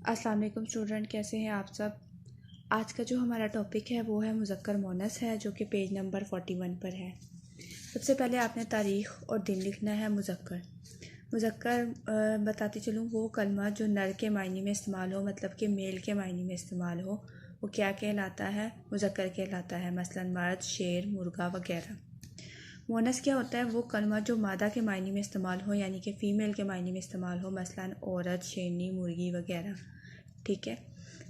अस्सलाम वालेकुम स्टूडेंट, कैसे हैं आप सब। आज का जो हमारा टॉपिक है वो है मुज़क्कर मोनस है, जो कि पेज नंबर 41 पर है। सबसे पहले आपने तारीख़ और दिन लिखना है। मुज़क्कर बताती चलूँ, वो कलमा जो नर के मायने में इस्तेमाल हो, मतलब कि मेल के मायने में इस्तेमाल हो, वो क्या कहलाता है? मुज़क्कर कहलाता है। मसलन मर्द, शेर, मुर्गा वगैरह। मोनस क्या होता है? वो कलमा जो मादा के मायने में इस्तेमाल हो, यानी कि फ़ीमेल के मायने में इस्तेमाल हो, मसलन औरत, शेरनी, मुर्गी वगैरह। ठीक है।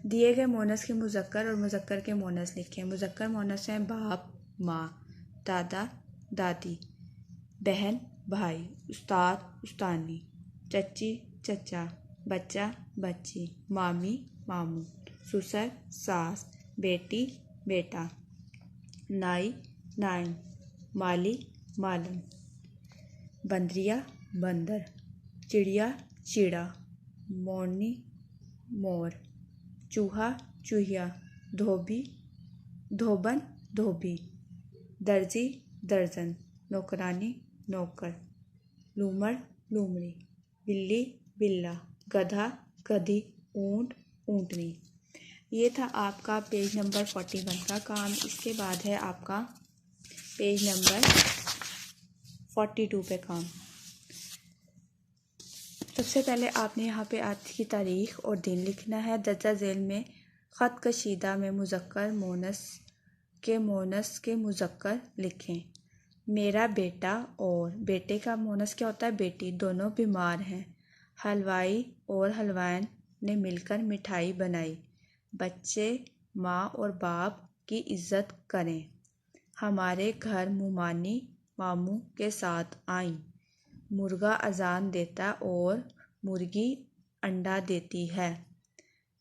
दिए गए मोनस के मुज़क्कर और मुज़क्कर के मोनस लिखें। मुज़क्कर मोनस हैं बाप, माँ, दादा, दादी, बहन, भाई, उस्ताद, उस्तानी, चच्ची, चचा, बच्चा, बच्ची, मामी, मामू, ससुर, सास, बेटी, बेटा, नाई, नाइन, माली, मालम, बंदरिया, बंदर, चिड़िया, चिड़ा, मोरनी, मोर, चूहा, चूहिया, धोबी, धोबन, धोबी, दर्जी, दर्जन, नौकरानी, नौकर, लूमड़, लूमड़ी, बिल्ली, बिल्ला, गधा, गधी, ऊंट, ऊंटनी। ये था आपका पेज नंबर 41 का काम। इसके बाद है आपका पेज नंबर 42 पे काम। सबसे पहले आपने यहाँ पे आज की तारीख़ और दिन लिखना है। दर्जा झेल में ख़त कशीदा में मुज़क्कर मोनस के मुज़क्कर लिखें। मेरा बेटा और बेटे का मोनस क्या होता है? बेटी। दोनों बीमार हैं। हलवाई और हलवाइन ने मिलकर मिठाई बनाई। बच्चे माँ और बाप की इज़्ज़त करें। हमारे घर मुमानी मामू के साथ आई। मुर्गा अजान देता और मुर्गी अंडा देती है।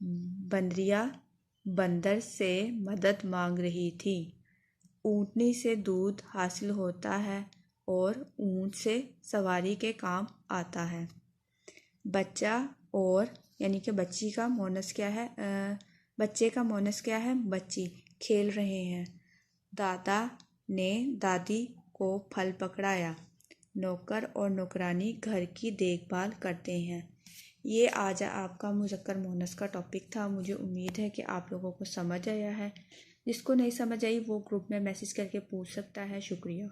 बंदरिया बंदर से मदद मांग रही थी। ऊँटनी से दूध हासिल होता है और ऊँट से सवारी के काम आता है। बच्चा और यानी कि बच्ची का मोनस क्या है? बच्चे का मोनस क्या है? बच्ची। खेल रहे हैं। दादा ने दादी को फल पकड़ाया। नौकर और नौकरानी घर की देखभाल करते हैं। ये आज आपका मुज़क्कर मोनस का टॉपिक था। मुझे उम्मीद है कि आप लोगों को समझ आया है। जिसको नहीं समझ आई वो ग्रुप में मैसेज करके पूछ सकता है। शुक्रिया।